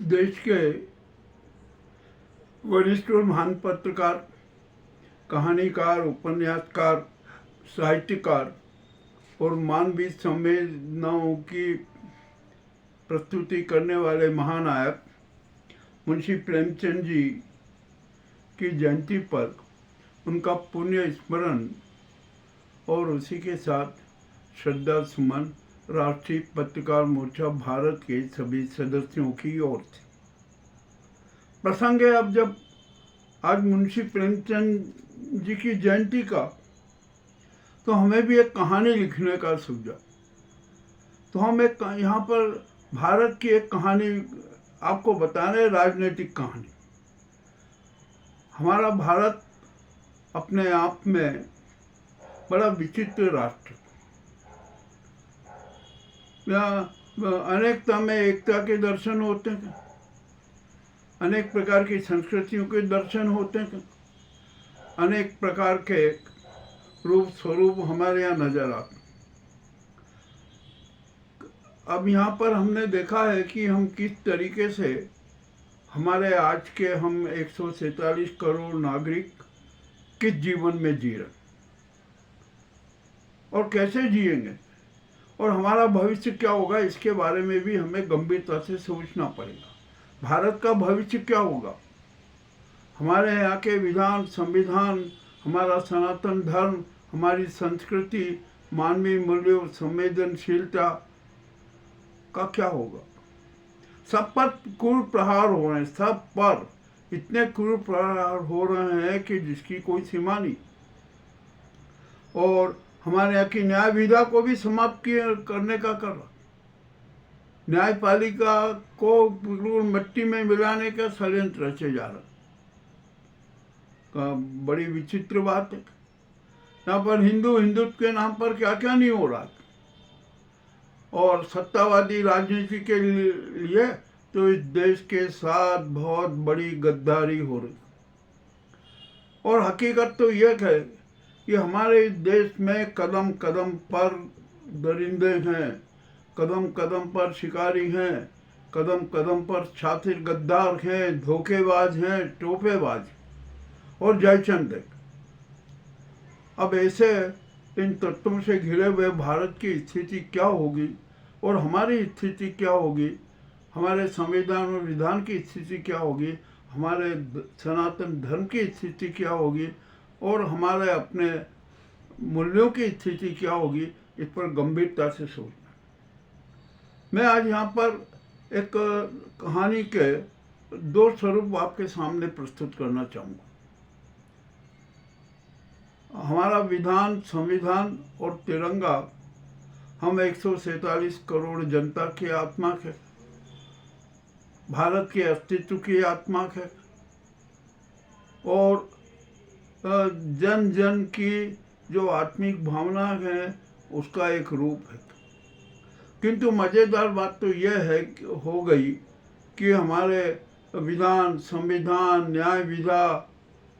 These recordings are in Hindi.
देश के वरिष्ठ और महान पत्रकार, कहानीकार, उपन्यासकार, साहित्यकार और मानवीय संवेदनाओं की प्रस्तुति करने वाले महानायक मुंशी प्रेमचंद जी की जयंती पर उनका पुण्य स्मरण और उसी के साथ श्रद्धा सुमन राष्ट्रीय पत्रकार मोर्चा भारत के सभी सदस्यों की ओर से। प्रसंग है, अब जब आज मुंशी प्रेमचंद जी की जयंती का, तो हमें भी एक कहानी लिखने का सूझा। तो हम एक यहाँ पर भारत की एक कहानी आपको बता रहे, राजनीतिक कहानी। हमारा भारत अपने आप में बड़ा विचित्र राष्ट्र, अनेकता में एकता के दर्शन होते हैं, अनेक प्रकार की संस्कृतियों के दर्शन होते हैं, अनेक प्रकार के रूप स्वरूप हमारे यहाँ नजर आते हैं। अब यहाँ पर हमने देखा है कि हम किस तरीके से हमारे आज के हम 147 करोड़ नागरिक किस जीवन में जी रहे और कैसे जिएंगे, और हमारा भविष्य क्या होगा, इसके बारे में भी हमें गंभीरता से सोचना पड़ेगा। भारत का भविष्य क्या होगा, हमारे यहाँ के विधान, संविधान, हमारा सनातन धर्म, हमारी संस्कृति, मानवीय मूल्यों, संवेदनशीलता का क्या होगा। सब पर क्रूर प्रहार हो रहे हैं, सब पर इतने क्रूर प्रहार हो रहे हैं कि जिसकी कोई सीमा नहीं। और हमारे यहाँ की न्याय विधा को भी समाप्त करने का कर रहा, न्यायपालिका को बिल्कुल मिट्टी में मिलाने का षड्यंत्र रचे जा रहा। बड़ी विचित्र बात है। यहाँ पर हिंदुत्व के नाम पर क्या क्या नहीं हो रहा, और सत्तावादी राजनीति के लिए तो इस देश के साथ बहुत बड़ी गद्दारी हो रही। और हकीकत तो यह है कि हमारे देश में कदम कदम पर दरिंदे हैं, कदम कदम पर शिकारी हैं, कदम कदम पर शातिर गद्दार हैं, धोखेबाज हैं, टोपेबाज और जयचंद। अब ऐसे इन तत्वों से घिरे हुए भारत की स्थिति क्या होगी और हमारी स्थिति क्या होगी, हमारे संविधान और विधान की स्थिति क्या होगी, हमारे सनातन धर्म की स्थिति क्या होगी और हमारे अपने मूल्यों की स्थिति क्या होगी, इस पर गंभीरता से सोचना। मैं आज यहाँ पर एक कहानी के दो स्वरूप आपके सामने प्रस्तुत करना चाहूँगा। हमारा विधान, संविधान और तिरंगा हम 147 करोड़ जनता की आत्मा है, भारत के अस्तित्व की आत्मा है और जन जन की जो आत्मिक भावना है उसका एक रूप है। किंतु मज़ेदार बात तो यह है हो गई कि हमारे विधान, संविधान, न्याय विधा,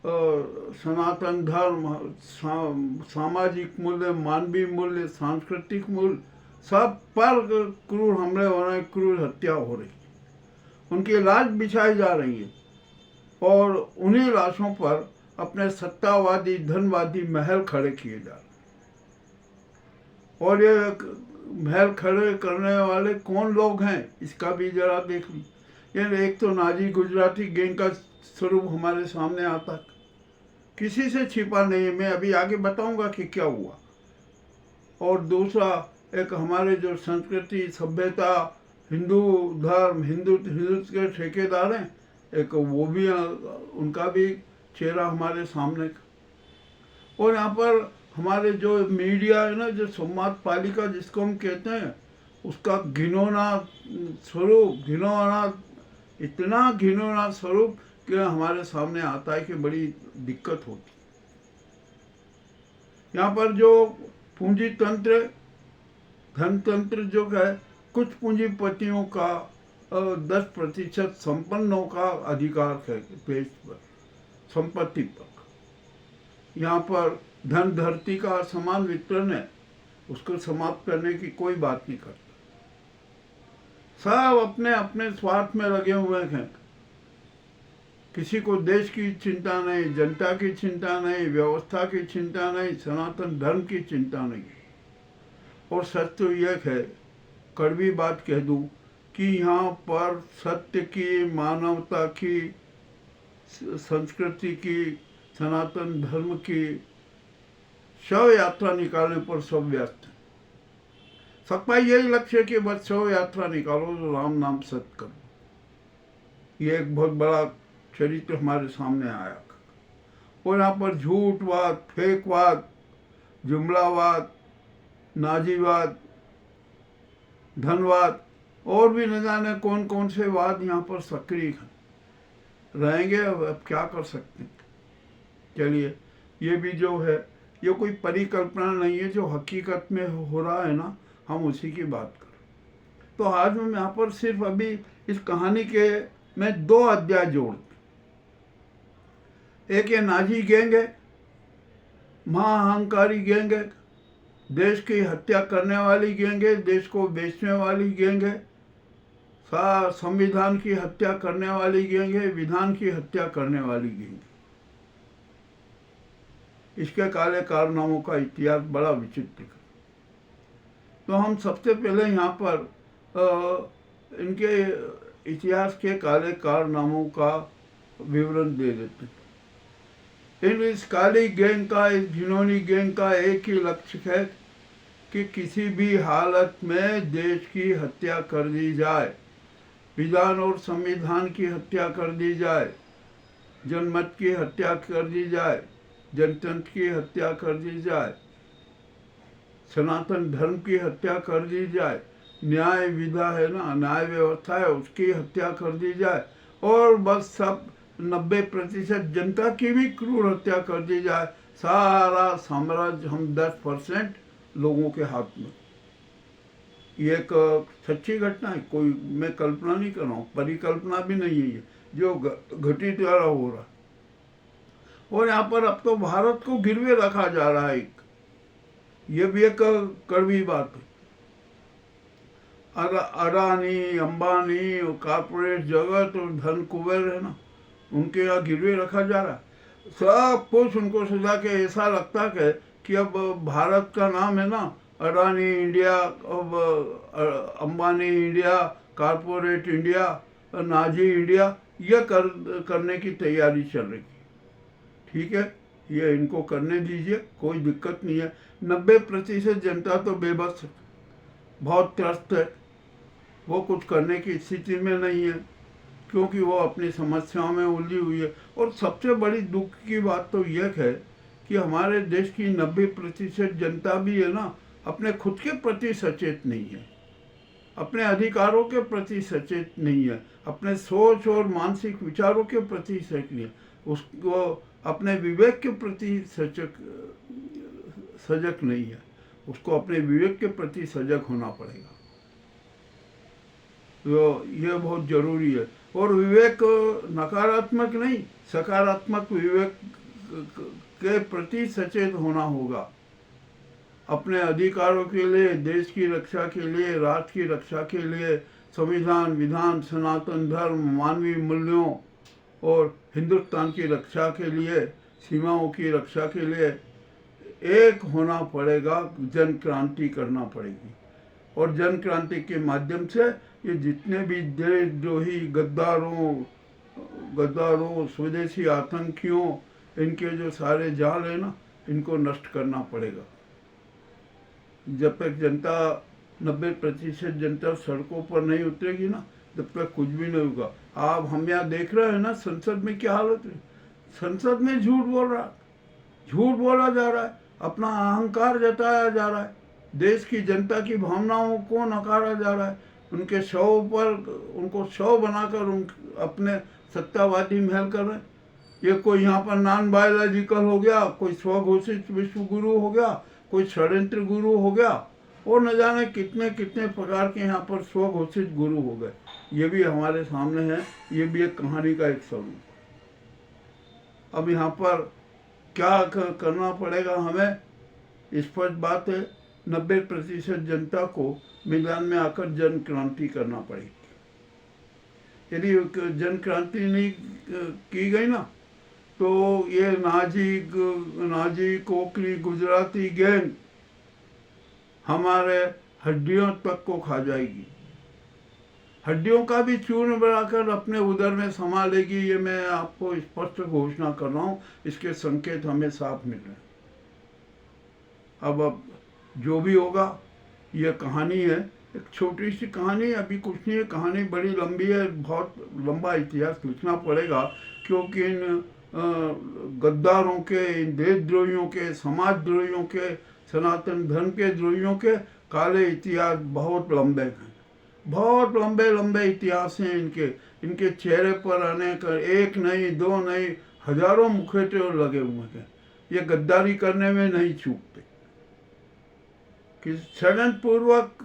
सनातन धर्म, सामाजिक मूल्य, मानवीय मूल्य, सांस्कृतिक मूल्य, सब पर क्रूर हमले हो रहे हैं, क्रूर हत्या हो रही, उनकी लाश बिछाई जा रही है और उन्हीं लाशों पर अपने सत्तावादी धनवादी महल खड़े किए जा रहे हैं। और ये महल खड़े करने वाले कौन लोग हैं, इसका भी जरा देख लीजिए। एक तो नाजी गुजराती गैंग का स्वरूप हमारे सामने आता है, किसी से छिपा नहीं है, मैं अभी आगे बताऊंगा कि क्या हुआ। और दूसरा एक हमारे जो संस्कृति, सभ्यता, हिंदू धर्म, हिंदुत्व के ठेकेदार हैं, एक वो भी, उनका भी चेहरा हमारे सामने। और यहाँ पर हमारे जो मीडिया है ना, जो संवाद पालिका जिसको हम कहते हैं, उसका घिनौना स्वरूप, इतना घिनौना स्वरूप कि हमारे सामने आता है कि बड़ी दिक्कत होती। यहाँ पर जो पूंजी तंत्र, धनतंत्र जो है, कुछ पूंजीपतियों का 10% संपन्नों का अधिकार है देश पर, संपत्ति पर। यहाँ पर धन धरती का समान वितरण है, उसको समाप्त करने की कोई बात नहीं करता। सब अपने अपने स्वार्थ में लगे हुए हैं। किसी को देश की चिंता नहीं, जनता की चिंता नहीं, व्यवस्था की चिंता नहीं, सनातन धर्म की चिंता नहीं। और सच तो यह है, कड़वी बात कह दूं, कि यहाँ पर सत्य की, मानवता की, संस्कृति की, सनातन धर्म की शव यात्रा निकालने पर सब व्यस्त है। सबका यही लक्ष्य है कि बस शव यात्रा निकालो तो राम नाम सत्य करो। ये एक बहुत बड़ा चरित्र हमारे सामने आया। और यहाँ पर झूठवाद, फेकवाद, जुमलावाद, नाजीवाद, धनवाद और भी न जाने कौन कौन से वाद यहाँ पर सक्रिय रहेंगे। अब क्या कर सकते हैं। चलिए, ये भी जो है, ये कोई परिकल्पना नहीं है, जो हकीकत में हो रहा है ना, हम उसी की बात करें। तो आज हम यहाँ पर सिर्फ अभी इस कहानी के में 2 अध्याय जोड़, एक ये नाजी गैंग है, महाअहंकारी गैंग है, देश की हत्या करने वाली गैंग है, देश को बेचने वाली गैंग है, संविधान की हत्या करने वाली गैंग है, विधान की हत्या करने वाली गैंग है। इसके काले कारनामों का इतिहास बड़ा विचित्र है। तो हम सबसे पहले यहाँ पर इनके इतिहास के काले कारनामों का विवरण दे देते हैं। इस काली गैंग का, इस घिनौनी गैंग का एक ही लक्ष्य है कि किसी भी हालत में देश की हत्या कर दी जाए, विधान और संविधान की हत्या कर दी जाए, जनमत की हत्या कर दी जाए, जनतंत्र की हत्या कर दी जाए, सनातन धर्म की हत्या कर दी जाए, न्याय विधा है ना, न्याय व्यवस्था है, उसकी हत्या कर दी जाए, और बस सब 90% जनता की भी क्रूर हत्या कर दी जाए। सारा साम्राज्य हम 10% लोगों के हाथ में। ये एक सच्ची घटना है, कोई मैं कल्पना नहीं कर रहा हूँ, परिकल्पना भी नहीं है, ये जो घटित हो रहा है। और यहाँ पर अब तो भारत को गिरवे रखा जा रहा है। ये भी एक कड़वी बात है। अडानी, अंबानी और कारपोरेट जगत और धन कुबेर है ना, उनके यहाँ गिरवे रखा जा रहा है। सब कुछ उनको सुझा के ऐसा लगता है कि अब भारत का नाम है ना, अडानी इंडिया, अब Ambani India, corporate India, Nazi India, ये करने की तैयारी चल रही है। ठीक है, ये इनको करने दीजिए, कोई दिक्कत नहीं है। 90% जनता तो बेबस है, बहुत त्रस्त है, वो कुछ करने की स्थिति में नहीं है, क्योंकि वो अपनी समस्याओं में उलझी हुई है। और सबसे बड़ी दुख की बात तो यह है कि हमारे देश की 90% जनता भी है ना, अपने खुद के प्रति सचेत नहीं है, अपने अधिकारों के प्रति सचेत नहीं है, अपने सोच और मानसिक विचारों के प्रति सचेत नहीं है, उसको अपने विवेक के प्रति सजग नहीं है। उसको अपने विवेक के प्रति सजग होना पड़ेगा, तो यह बहुत जरूरी है। और विवेक नकारात्मक नहीं, सकारात्मक विवेक के प्रति सचेत होना होगा। अपने अधिकारों के लिए, देश की रक्षा के लिए, राष्ट्र की रक्षा के लिए, संविधान, विधान, सनातन धर्म, मानवीय मूल्यों और हिंदुस्तान की रक्षा के लिए, सीमाओं की रक्षा के लिए एक होना पड़ेगा, जन क्रांति करना पड़ेगी। और जन क्रांति के माध्यम से ये जितने भी देशद्रोही गद्दारों, स्वदेशी आतंकियों, इनके जो सारे जाल है ना, इनको नष्ट करना पड़ेगा। जब तक जनता 90% जनता सड़कों पर नहीं उतरेगी ना, तब तक कुछ भी नहीं होगा। आप हम यहाँ देख रहे हैं ना, संसद में क्या हालत है। संसद में झूठ बोला जा रहा है, अपना अहंकार जताया जा रहा है, देश की जनता की भावनाओं को नकारा जा रहा है, उनके शव पर उनको शव बनाकर अपने सत्तावादी महल कर रहे हैं। ये कोई यहाँ पर नॉन बायोलॉजिकल हो गया, कोई स्वघोषित विश्व गुरु हो गया, कोई षड्यंत्र गुरु हो गया, और न जाने कितने कितने प्रकार के यहाँ पर स्वघोषित गुरु हो गए। ये भी हमारे सामने है, ये भी एक कहानी का एक स्वरूप। अब यहाँ पर क्या करना पड़ेगा हमें, स्पष्ट बात है 90% जनता को मैदान में आकर जन क्रांति करना पड़ेगी। यदि जन क्रांति नहीं की गई ना, तो ये नाजी कोकरी गुजराती गैंग हमारे हड्डियों तक को खा जाएगी, हड्डियों का भी चूर्ण बनाकर अपने उदर में समा लेगी। ये मैं आपको स्पष्ट घोषणा कर रहा हूँ, इसके संकेत हमें साफ मिल रहे हैं। अब जो भी होगा, ये कहानी है, एक छोटी सी कहानी, अभी कुछ नहीं है, कहानी बड़ी लंबी है, बहुत लंबा इतिहास लिखना पड़ेगा, क्योंकि इन गद्दारों के, इन देशद्रोहियों के, समाजद्रोहियों के, सनातन धर्म के द्रोहियों के काले इतिहास बहुत लंबे हैं, बहुत लंबे लंबे इतिहास हैं इनके चेहरे पर अनेक, एक नहीं, दो नहीं, हजारों मुखौटे लगे हुए हैं। ये गद्दारी करने में नहीं चूकते, कि षड्यंत्रपूर्वक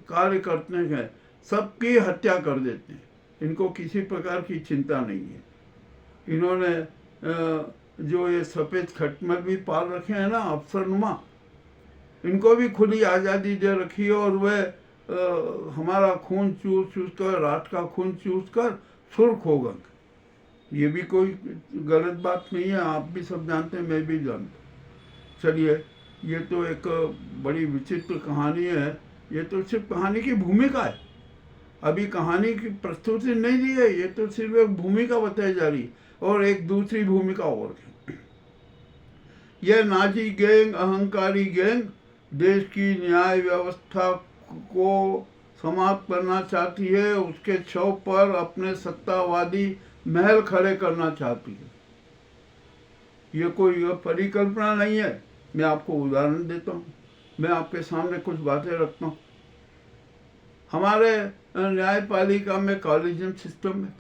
कार्य करते हैं, सबकी हत्या कर देते हैं, इनको किसी प्रकार की चिंता नहीं है। इन्होंने जो ये सफ़ेद खटमल भी पाल रखे हैं ना, अफसरनुमा, इनको भी खुली आज़ादी दे रखी है, और वे हमारा खून चूस कर, राष्ट्र का खून चूस कर सुर्ख हो गए। ये भी कोई गलत बात नहीं है, आप भी सब जानते हैं, मैं भी जानता हूँ। चलिए, ये तो एक बड़ी विचित्र कहानी है, ये तो सिर्फ कहानी की भूमिका है, अभी कहानी की प्रस्तुति नहीं दी है, ये तो सिर्फ एक भूमिका बताई जा रही है। और एक दूसरी भूमिका और है, यह नाजी गैंग, अहंकारी गैंग देश की न्याय व्यवस्था को समाप्त करना चाहती है, उसके छव पर अपने सत्तावादी महल खड़े करना चाहती है। ये कोई परिकल्पना नहीं है, मैं आपको उदाहरण देता हूँ, मैं आपके सामने कुछ बातें रखता हूँ। हमारे न्यायपालिका में कॉलेजियम सिस्टम है,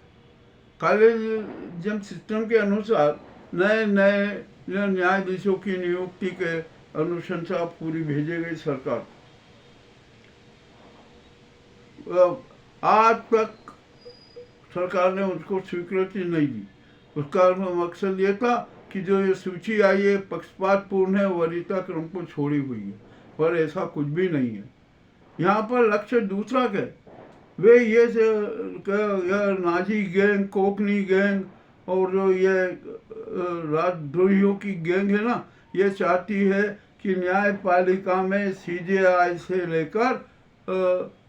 कॉलेजियम सिस्टम के अनुसार नए नए न्यायाधीशों की नियुक्ति के अनुशंसा पूरी भेजे गई सरकार। आज तक सरकार ने उसको स्वीकृति नहीं दी। उसका मकसद ये था कि जो ये सूची आई है पक्षपातपूर्ण है, वरीयता क्रम को छोड़ी हुई है, पर ऐसा कुछ भी नहीं है। यहाँ पर लक्ष्य दूसरा क्या है, वे ये नाजी गैंग, कोकनी गैंग और जो ये राजद्रोहियों की गैंग है ना, ये चाहती है कि न्यायपालिका में सीजेआई से लेकर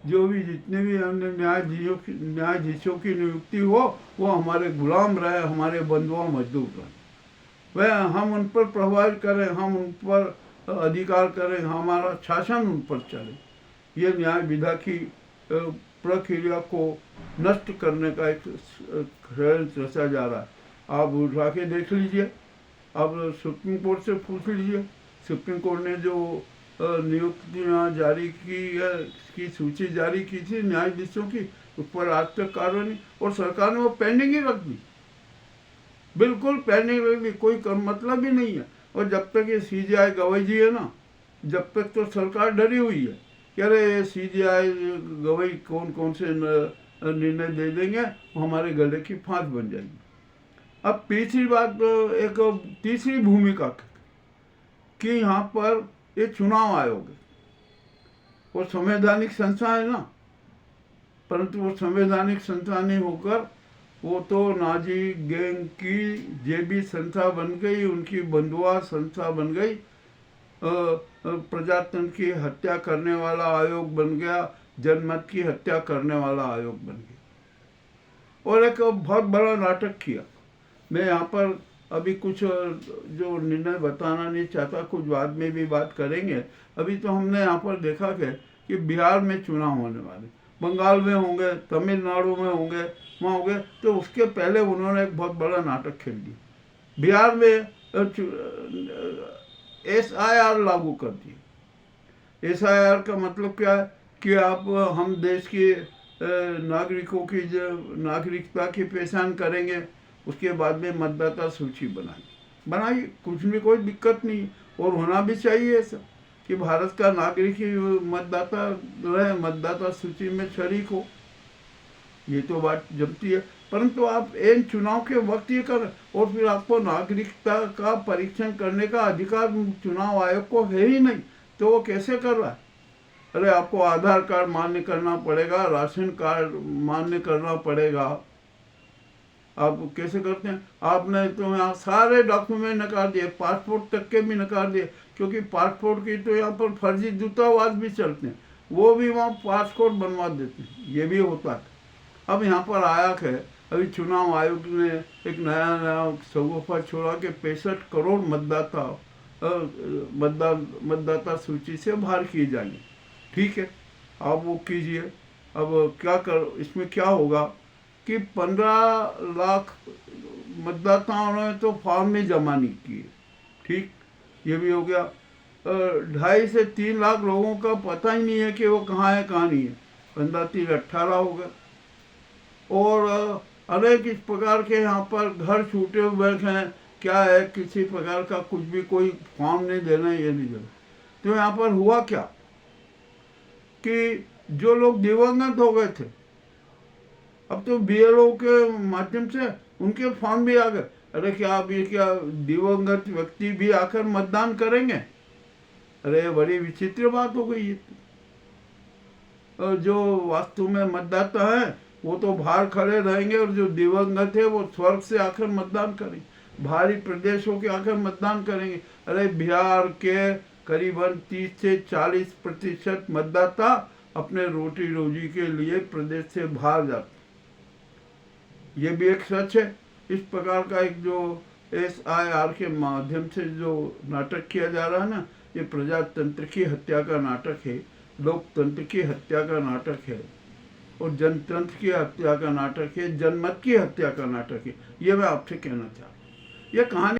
जो भी जितने भी अन्य न्यायाधीशों की नियुक्ति हो, वो हमारे गुलाम रहे, हमारे बंधुआ मजदूर रहे, वह हम उन पर प्रभावित करें, हम उन पर अधिकार करें, हमारा शासन उन पर चले। ये न्याय विधा की प्रक्रिया को नष्ट करने का एक षड्यंत्र रचा जा रहा है। आप उठा के देख लीजिए, आप सुप्रीम कोर्ट से पूछ लीजिए, सुप्रीम कोर्ट ने जो नियुक्तियाँ जारी की सूची जारी की थी न्यायाधीशों की, उस पर आज तक कार्रवाई नहीं, और सरकार ने वो पेंडिंग ही रख दी, बिल्कुल पेंडिंग रख दी, कोई मतलब ही नहीं है। और जब तक ये सीजेआई गवाही जी है ना, जब तक तो सरकार डरी हुई है कि अरे सीजेआई गवाही कौन कौन से निर्णय दे देंगे, वो हमारे गले की फांस बन जाएगी। अब तीसरी बात, एक तीसरी भूमिका कि यहाँ पर ये चुनाव आयोग है, वो संवैधानिक संस्था है ना, परंतु वो संवैधानिक संस्था नहीं होकर वो तो नाजी गैंग की जेबी संस्था बन गई, उनकी बंधुआ संस्था बन गई, प्रजातंत्र की हत्या करने वाला आयोग बन गया, जनमत की हत्या करने वाला आयोग बन गया, और एक बहुत बड़ा नाटक किया। मैं यहाँ पर अभी कुछ जो निर्णय बताना नहीं चाहता, कुछ बाद में भी बात करेंगे। अभी तो हमने यहाँ पर देखा कि बिहार में चुनाव होने वाले, बंगाल में होंगे, तमिलनाडु में होंगे, वहाँ होंगे, तो उसके पहले उन्होंने एक बहुत बड़ा नाटक खेल दिया। बिहार में SIR लागू कर दी। SIR का मतलब क्या है कि आप हम देश के नागरिकों की जो नागरिकता की पहचान करेंगे, उसके बाद में मतदाता सूची बनाइए, कुछ भी कोई दिक्कत नहीं, और होना भी चाहिए ऐसा कि भारत का नागरिक ही मतदाता रहे, मतदाता सूची में शरीक हो, ये तो बात जमती है। परंतु आप इन चुनाव के वक्त ये कर, और फिर आपको नागरिकता का परीक्षण करने का अधिकार चुनाव आयोग को है ही नहीं, तो वो कैसे कर रहा है? अरे आपको आधार कार्ड मान्य करना पड़ेगा, राशन कार्ड मान्य करना पड़ेगा। आप कैसे करते हैं? आपने तो यहाँ सारे डॉक्यूमेंट नकार दिए, पासपोर्ट तक के भी नकार दिए, क्योंकि पासपोर्ट की तो यहाँ पर फर्जी दूतावास भी चलते हैं, वो भी वहाँ पासपोर्ट बनवा देते हैं, ये भी होता है। अब यहाँ पर आया है, अभी चुनाव आयोग ने एक नया सगोफा छोड़ा कि 65 करोड़ मतदाता सूची से बाहर किए जाएंगे। ठीक है, आप वो कीजिए। अब इसमें क्या होगा कि 15 लाख मतदाताओं ने तो फॉर्म में जमा नहीं किए। ठीक, ये भी हो गया। 2.5 से 3 लाख लोगों का पता ही नहीं है कि वो कहाँ है कहाँ नहीं है। 15 3 18 हो गए। और अनेक इस प्रकार के यहाँ पर घर छूटे हुए बैठे हैं। क्या है, किसी प्रकार का कुछ भी कोई फॉर्म नहीं देना, ये नहीं देना। तो यहाँ पर हुआ क्या कि जो लोग दिवंगत हो गए थे, अब तो बीएलओ के माध्यम से उनके फॉर्म भी आ गए। अरे क्या अब ये क्या दिवंगत व्यक्ति भी आकर मतदान करेंगे? अरे बड़ी विचित्र बात हो गई है। और जो वास्तव में मतदाता है वो तो बाहर खड़े रहेंगे, और जो दिवंगत है वो स्वर्ग से आकर मतदान करेंगे, बाहरी प्रदेशों के आकर मतदान करेंगे। अरे बिहार के करीबन 30 से 40% मतदाता अपने रोटी रोजी के लिए प्रदेश से बाहर जाते, ये भी एक सच है। इस प्रकार का एक जो SIR के माध्यम से जो नाटक किया जा रहा है ना, ये प्रजातंत्र की हत्या का नाटक है, लोकतंत्र की हत्या का नाटक है, और जनतंत्र की हत्या का नाटक है, जनमत की हत्या का नाटक है। ये मैं आपसे कहना चाहता हूँ। ये कहानी